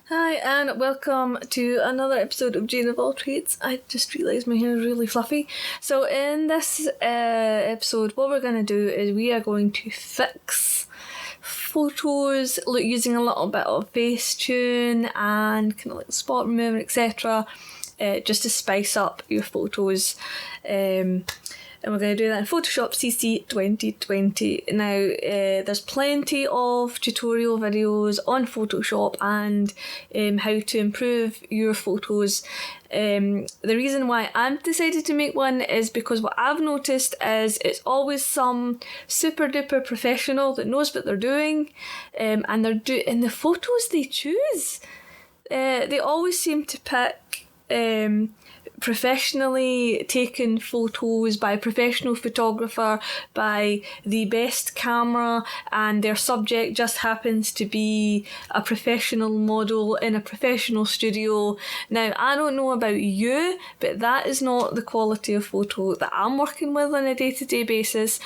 Hi and welcome to another episode of Jane of All Trades. I just realised my hair is really fluffy. So in this episode, what we're going to do is we are going to fix photos using a little bit of Facetune and kind of like spot remover, etc. Just to spice up your photos. And we're going to do that in Photoshop CC 2020. Now, there's plenty of tutorial videos on Photoshop and how to improve your photos. The reason why I've decided to make one is because what I've noticed is it's always some super duper professional that knows what they're doing, and the photos they choose, they always seem to pick professionally taken photos by a professional photographer, by the best camera, and their subject just happens to be a professional model in a professional studio. Now, I don't know about you, but that is not the quality of photo that I'm working with on a day-to-day basis.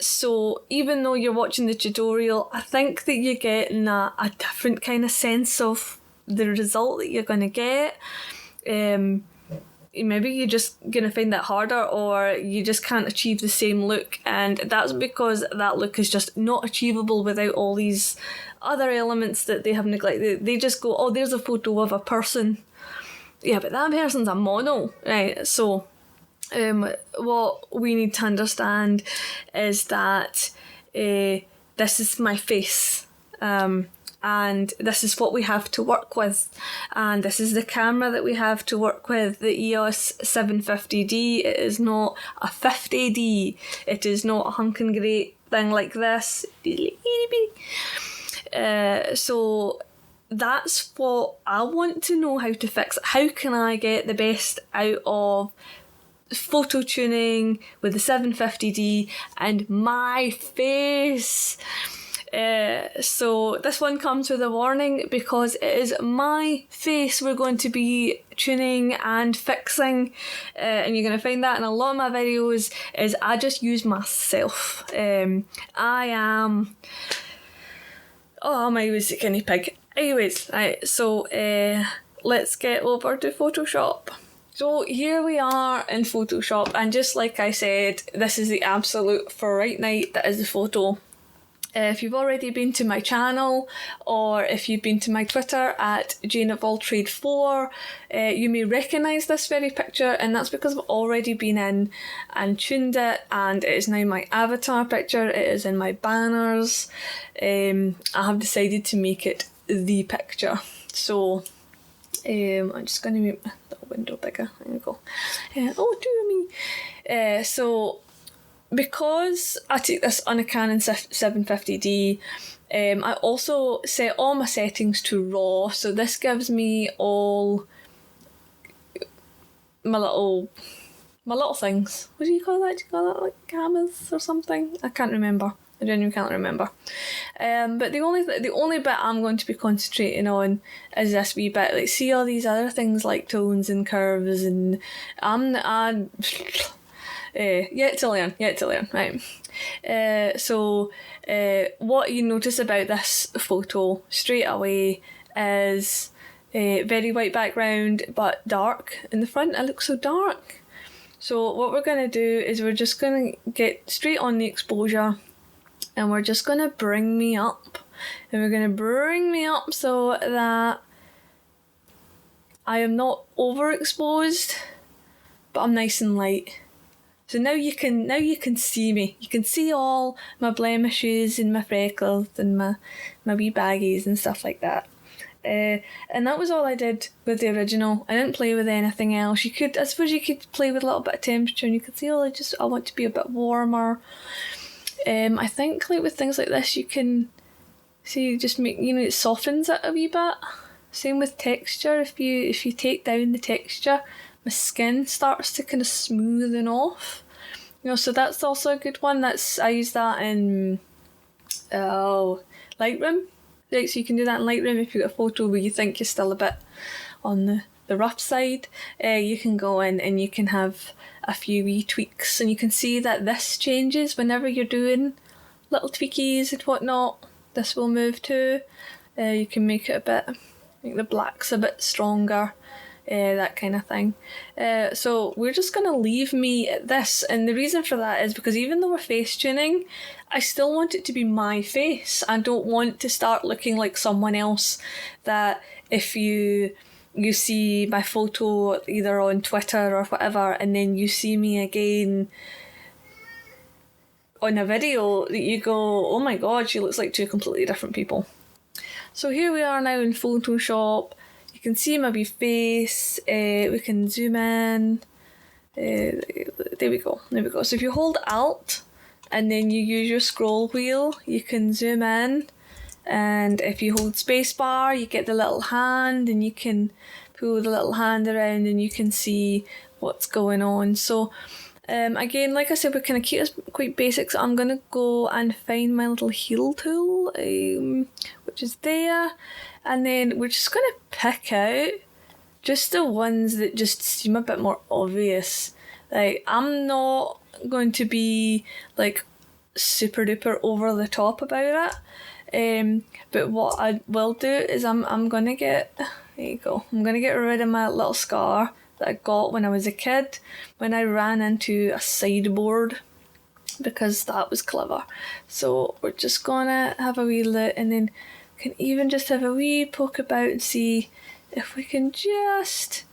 So even though you're watching the tutorial, I think that you're getting a different kind of sense of the result that you're going to get. Maybe you're just going to find that harder, or you just can't achieve the same look, and that's because that look is just not achievable without all these other elements that they have neglected. They just go, oh, there's a photo of a person. Yeah, but that person's a model, right? So what we need to understand is that this is my face. And this is what we have to work with, and this is the camera that we have to work with, the EOS 750D. It is not a 50D, it is not a hunkin' great thing like this. So that's what I want to know how to fix. How can I get the best out of photo tuning with the 750D and my face? So this one comes with a warning because it is my face we're going to be tuning and fixing, and you're going to find that in a lot of my videos is I just use myself. I am my was a guinea pig. Anyways, right, so let's get over to Photoshop. So here we are in Photoshop, and just like I said, this is the absolute fright night that is the photo. If you've already been to my channel, or if you've been to my Twitter at Jane of All Trade 4, you may recognise this very picture, and that's because I've already been in and tuned it, and it is now my avatar picture. It is in my banners. I have decided to make it the picture. So I'm just going to make the window bigger. There we go. So because I take this on a Canon 750D, I also set all my settings to RAW, so this gives me all my little things. What do you call that? Do you call that like cameras or something? I can't remember. I genuinely can't remember. But the only bit I'm going to be concentrating on is this wee bit. Like, see all these other things like tones and curves, and yet to learn, right. So what you notice about this photo straight away is very white background but dark in the front. It looks so dark. So what we're going to do is we're just going to get straight on the exposure, and we're just going to bring me up. And we're going to bring me up so that I am not overexposed, but I'm nice and light. So now you can see me. You can see all my blemishes and my freckles and my wee baggies and stuff like that. And that was all I did with the original. I didn't play with anything else. I suppose you could play with a little bit of temperature, and you could say, I want to be a bit warmer. I think like with things like this, you can see just make, it softens it a wee bit. Same with texture. If you take down the texture, my skin starts to kind of smoothen off. So that's also a good one. I use that in Lightroom. Right, so you can do that in Lightroom if you've got a photo where you think you're still a bit on the rough side. You can go in and you can have a few wee tweaks, and you can see that this changes whenever you're doing little tweakies and whatnot. This will move too. You can make it a bit Like the black's a bit stronger, that kind of thing. So we're just going to leave me at this, and the reason for that is because even though we're face tuning, I still want it to be my face. I don't want to start looking like someone else that if you see my photo either on Twitter or whatever, and then you see me again on a video, that you go, oh my god, she looks like two completely different people. So here we are now in Photoshop. You can see my wee face. We can zoom in. There we go. So if you hold Alt and then you use your scroll wheel, you can zoom in. And if you hold spacebar, you get the little hand, and you can pull the little hand around and you can see what's going on. So again, like I said, we're kind of keep this quite basic. So I'm going to go and find my little heal tool, which is there. And then we're just going to pick out just the ones that just seem a bit more obvious. Like, I'm not going to be like super duper over the top about it. But what I will do is I'm gonna get, there you go, I'm gonna get rid of my little scar that I got when I was a kid, when I ran into a sideboard, because that was clever. So we're just gonna have a wee look, and then can even just have a wee poke about and see if we can just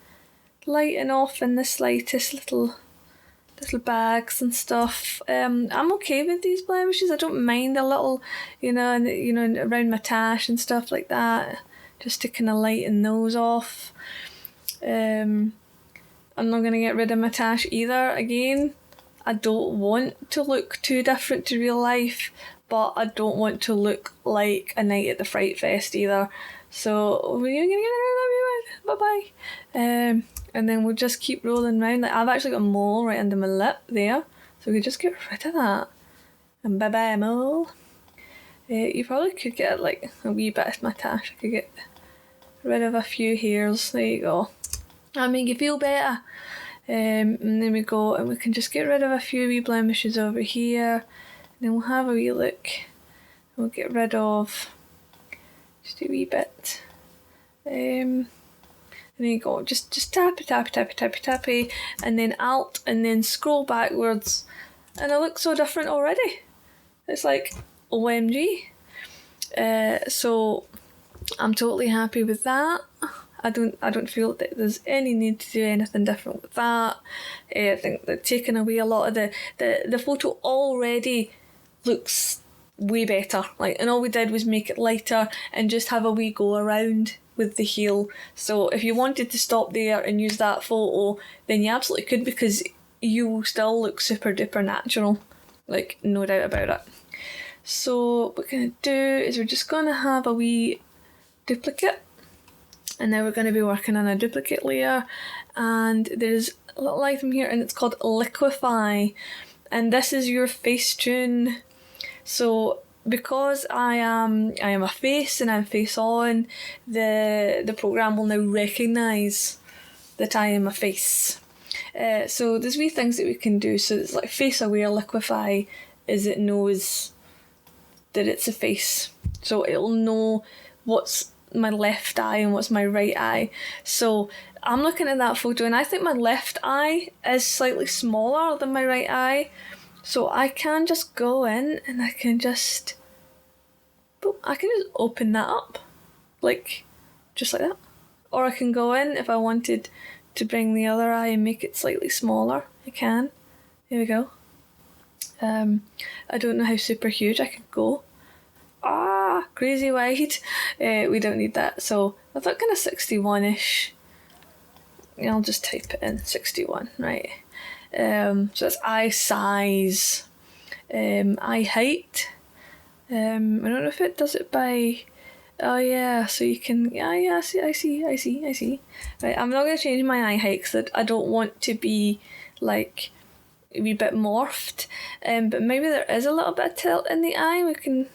lighten off in the slightest little bags and stuff. I'm okay with these blemishes. I don't mind a little, and around my tash and stuff like that, just to kind of lighten those off. I'm not going to get rid of my tash either. Again, I don't want to look too different to real life, but I don't want to look like a night at the Fright Fest either. So we're going to get rid of that. Bye-bye. And then we'll just keep rolling round. Like, I've actually got a mole right under my lip there, so we could just get rid of that. And bye-bye, mole. You probably could get like a wee bit of my tash. I could get rid of a few hairs. There you go. That'll make you feel better. And then we go, and we can just get rid of a few wee blemishes over here. And then we'll have a wee look. We'll get rid of just a wee bit. And there you go, just tappy, and then Alt, and then scroll backwards, and it looks so different already. It's like, OMG. So I'm totally happy with that. I don't feel that there's any need to do anything different with that. I think that taking away a lot of the photo already looks way better. Like, and all we did was make it lighter and just have a wee go around with the heel. So if you wanted to stop there and use that photo, then you absolutely could, because you will still look super duper natural, like, no doubt about it. So what we're going to do is we're just going to have a wee duplicate, and now we're going to be working on a duplicate layer, and there's a little item here, and it's called Liquify, and this is your Facetune. So because I am a face and I'm face on, the program will now recognise that I am a face. So there's wee things that we can do. So it's like face aware Liquify, is it knows that it's a face. So it'll know what's my left eye and what's my right eye. So I'm looking at that photo, and I think my left eye is slightly smaller than my right eye. So I can just go in and I can just open that up, like, just like that. Or I can go in, if I wanted to bring the other eye and make it slightly smaller, I can. There we go. I don't know how super huge I could go. Crazy wide. We don't need that. So I thought kind of 61-ish. I'll just type it in, 61, right. So that's eye size, eye height. I don't know if it does it by, oh yeah, so you can, I see. Right, I'm not going to change my eye height because I don't want to be like a wee bit morphed, but maybe there is a little bit of tilt in the eye. We can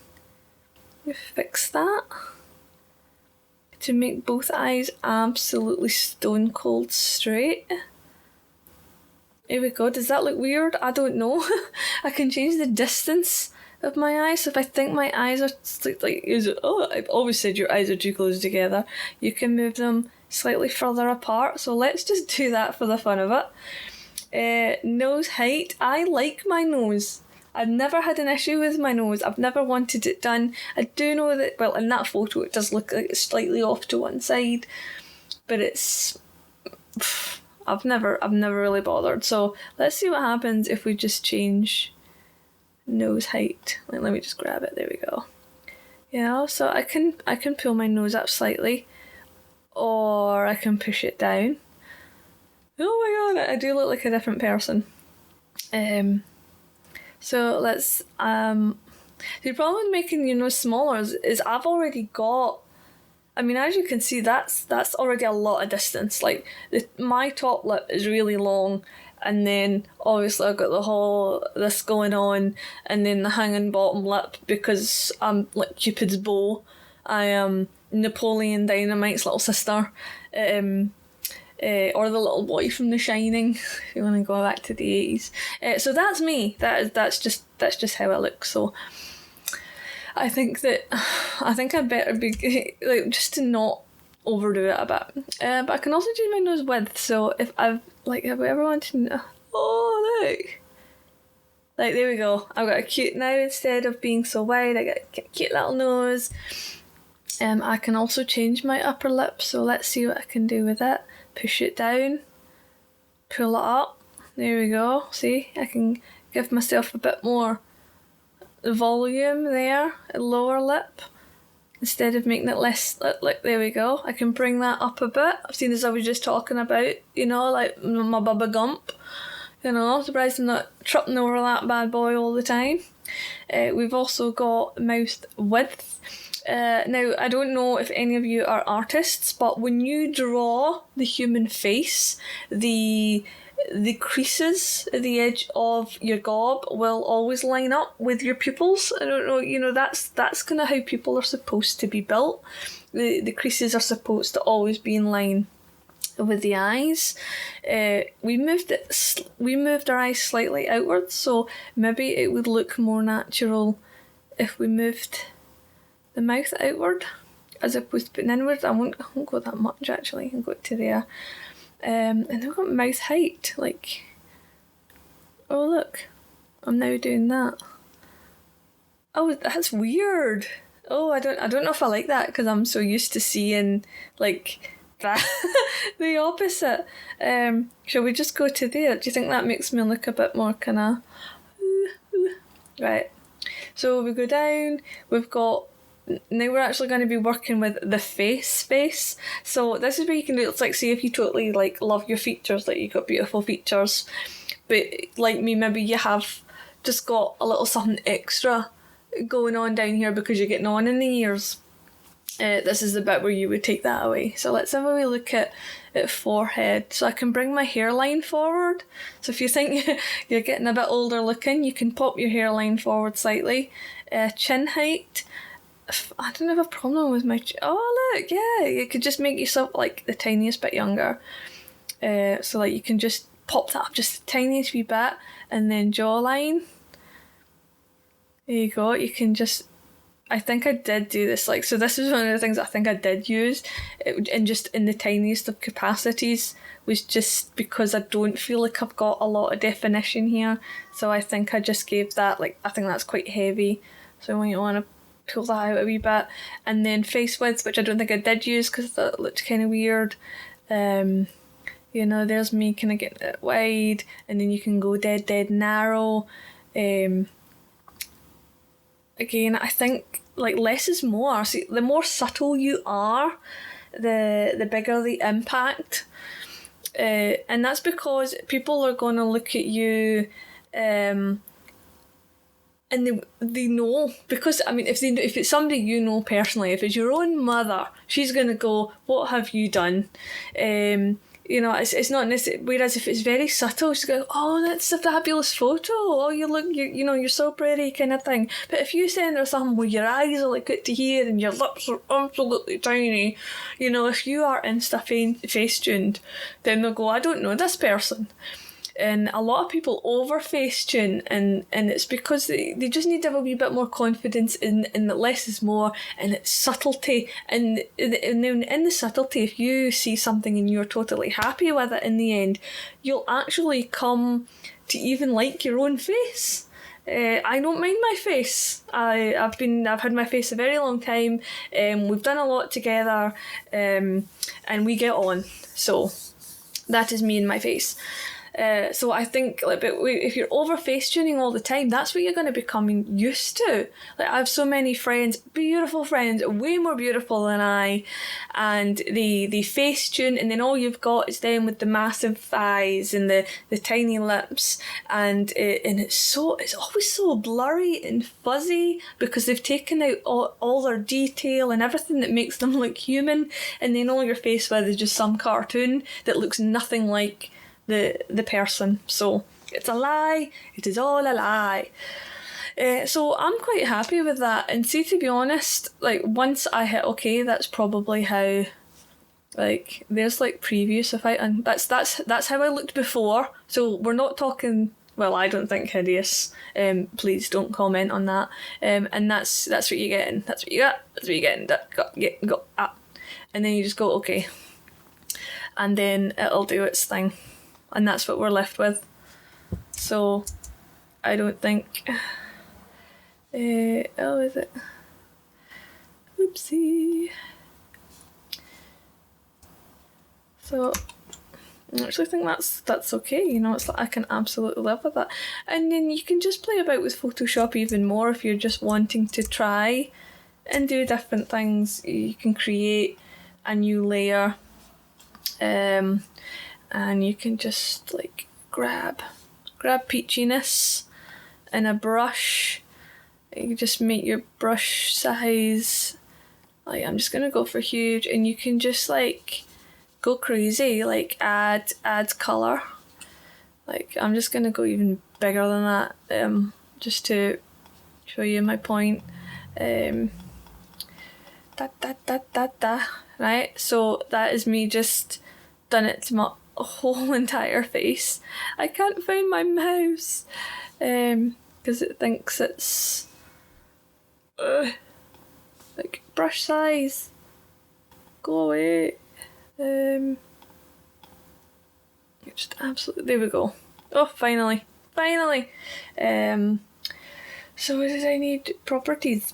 fix that to make both eyes absolutely stone cold straight. Here we go. Does that look weird? I don't know. I can change the distance of my eyes. So if I think my eyes are I've always said your eyes are too close together, you can move them slightly further apart. So let's just do that for the fun of it. Nose height. I like my nose. I've never had an issue with my nose. I've never wanted it done. I do know that, well, in that photo it does look like it's slightly off to one side, but I've never really bothered. So let's see what happens if we just change nose height. Let me just grab it. There we go. So I can pull my nose up slightly, or I can push it down. Oh my god, I do look like a different person. So let's the problem with making your nose smaller is I've already got, I mean, as you can see, that's already a lot of distance. Like my top lip is really long, and then obviously I've got this going on, and then the hanging bottom lip because I'm like Cupid's bow. I am Napoleon Dynamite's little sister, or the little boy from The Shining, if you want to go back to the 80s. So that's me. That's just how I look. So I think I'd better be like, just to not overdo it a bit. But I can also change my nose width. So if have we ever wanted to know, oh look, like there we go. I've got a cute now, instead of being so wide. I got a cute little nose. I can also change my upper lip. So let's see what I can do with it. Push it down, pull it up. There we go. See, I can give myself a bit more volume there, a lower lip, instead of making it less. Like there we go. I can bring that up a bit. I've seen, as I was just talking about, like my Bubba Gump. Surprised I'm not tripping over that bad boy all the time. We've also got mouth width. Now, I don't know if any of you are artists, but when you draw the human face, the creases at the edge of your gob will always line up with your pupils. I don't know, that's kind of how people are supposed to be built. The creases are supposed to always be in line with the eyes. We moved our eyes slightly outwards, so maybe it would look more natural if we moved the mouth outward as opposed to putting inward. I won't go that much actually. I'll go to there. And then we've got mouth height. Like, oh look, I'm now doing that. Oh, that's weird. Oh, I don't know if I like that because I'm so used to seeing like that the opposite. Shall we just go to there? Do you think that makes me look a bit more kind of right? So we go down. We've got. Now we're actually going to be working with the face space. So this is where you can do, it's like, say if you totally like love your features, like you've got beautiful features, but like me, maybe you have just got a little something extra going on down here because you're getting on in the ears. This is the bit where you would take that away. So let's have a wee look at forehead. So I can bring my hairline forward. So if you think you're getting a bit older looking, you can pop your hairline forward slightly. Chin height. I don't have a problem with my oh look, yeah, you could just make yourself like the tiniest bit younger. So like you can just pop that up just the tiniest wee bit, and then jawline. There you go. You can just, I think I did do this, like, so this is one of the things I think I did use, and just in the tiniest of capacities, was just because I don't feel like I've got a lot of definition here. So I think I just gave that, like, I think that's quite heavy. So when you want to pull that out a wee bit, and then face width, which I don't think I did use because that looked kind of weird. There's me kind of getting it wide, and then you can go dead narrow. Again, I think like less is more. See, the more subtle you are, the bigger the impact, and that's because people are going to look at you. And they know, because I mean, if it's somebody you know personally, if it's your own mother, she's gonna go, "What have you done?" It's not necessary. Whereas if it's very subtle, she's going, "Oh, that's a fabulous photo. Oh, you're so pretty," kind of thing. But if you send her something where your eyes are like out to here and your lips are absolutely tiny, if you are Insta face tuned, then they'll go, "I don't know this person." and a lot of people over Facetune, and it's because they just need to have a wee bit more confidence in that less is more, and it's subtlety, and then in the subtlety, if you see something and you're totally happy with it in the end, you'll actually come to even like your own face. I don't mind my face. I've had my face a very long time. We've done a lot together, and we get on. So that is me and my face. So I think like, but if you're over face tuning all the time, that's what you're going to become used to. Like I have so many friends, beautiful friends, way more beautiful than I, and they face tune, and then all you've got is them with the massive eyes and the tiny lips, and it's always so blurry and fuzzy because they've taken out all their detail and everything that makes them look human, and then all you're faced with is just some cartoon that looks nothing like the person. So it's a lie. It is all a lie. So I'm quite happy with that. And see, to be honest, like once I hit okay, that's probably how. Like there's like previews of it, and that's how I looked before. So we're not talking. Well, I don't think hideous. Please don't comment on that. And that's what you're getting. That's what you got. That's what you're getting. Go. And then you just go okay. And then it'll do its thing. And that's what we're left with. So, I don't think... is it? Oopsie. So, I actually think that's okay. You know, it's like I can absolutely live with that. And then you can just play about with Photoshop even more if you're just wanting to try and do different things. You can create a new layer. And you can just like grab peachiness and a brush. You just make your brush size, like I'm just gonna go for huge, and you can just like go crazy, like add colour. Like I'm just gonna go even bigger than that, just to show you my point. Right, so that is me just done it to my whole entire face. I can't find my mouse because it thinks it's like brush size. Go away. Just absolutely. There we go. Oh, finally. So what did I need? Properties.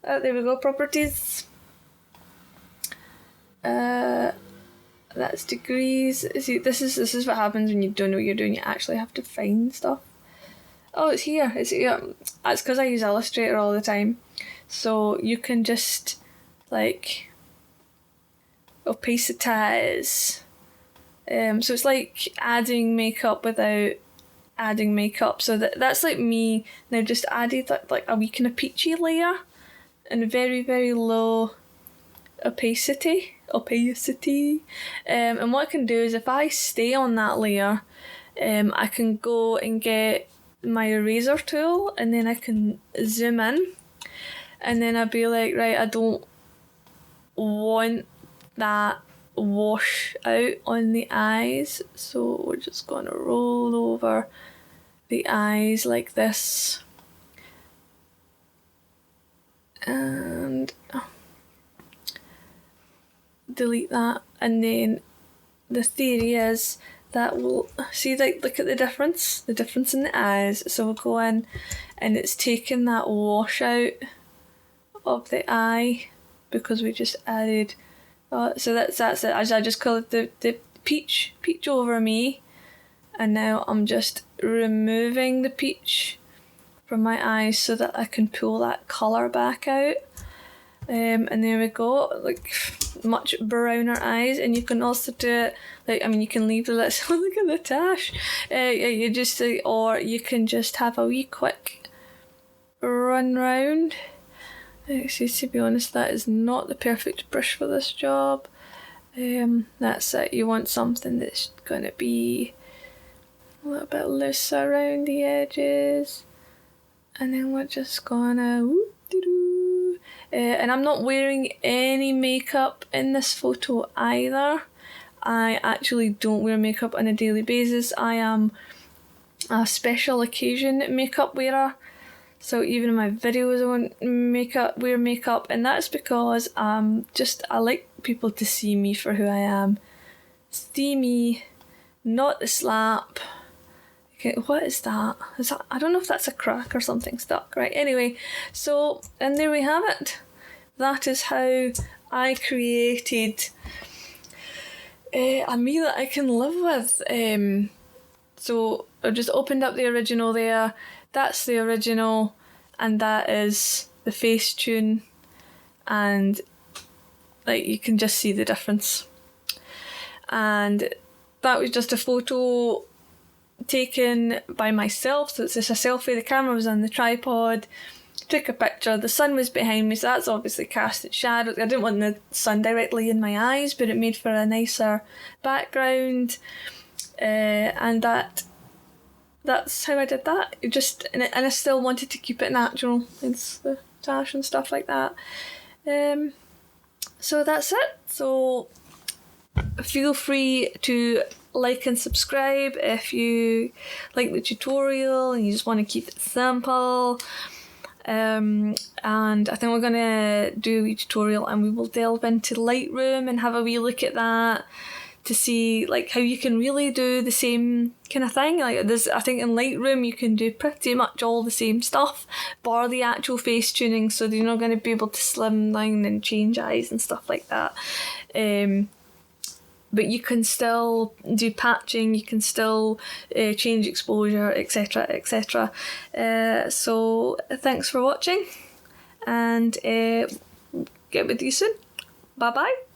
There we go. Properties. That's degrees. See, this is what happens when you don't know what you're doing. You actually have to find stuff. Oh, it's here. It's here. That's because I use Illustrator all the time. So you can just like opacitize. So it's like adding makeup without adding makeup. So that's like me now just added like a wee kind of peachy layer and very, very low opacity. And what I can do is if I stay on that layer, I can go and get my eraser tool, and then I can zoom in, and then I'd be like, right, I don't want that wash out on the eyes, so we're just gonna roll over the eyes like this, and delete that. And then the theory is that we'll see, like, look at the difference in the eyes. So we'll go in and it's taken that wash out of the eye because we just added so that's it. I just call it the peach over me, and now I'm just removing the peach from my eyes so that I can pull that colour back out. And there we go, like much browner eyes. And you can also do it like, I mean, you can leave the lips. Look at the tash. You just or you can just have a wee quick run round. Actually, to be honest, that is not the perfect brush for this job. That's it. You want something that's gonna be a little bit loose around the edges, and then we're just gonna and I'm not wearing any makeup in this photo either. I actually don't wear makeup on a daily basis. I am a special occasion makeup wearer. So even in my videos I won't wear makeup, and that's because I like people to see me for who I am. See me, not the slap. Okay, what is that? I don't know if that's a crack or something stuck. Right, anyway, so, and there we have it. That is how I created a me that I can live with. So I've just opened up the original there. That's the original, and that is the Facetune, and like you can just see the difference. And that was just a photo taken by myself, so it's just a selfie. The camera was on the tripod, took a picture, the sun was behind me, so that's obviously cast its shadow. I didn't want the sun directly in my eyes, but it made for a nicer background, and that's how I did that. And I still wanted to keep it natural, it's the tash and stuff like that. So that's it. So feel free to like and subscribe if you like the tutorial and you just want to keep it simple. And I think we're going to do a wee tutorial and we will delve into Lightroom and have a wee look at that to see like how you can really do the same kind of thing. Like I think in Lightroom you can do pretty much all the same stuff bar the actual face tuning, so you're not going to be able to slim down and change eyes and stuff like that. But you can still do patching, you can still change exposure, etc, etc. So thanks for watching, and get with you soon. Bye bye.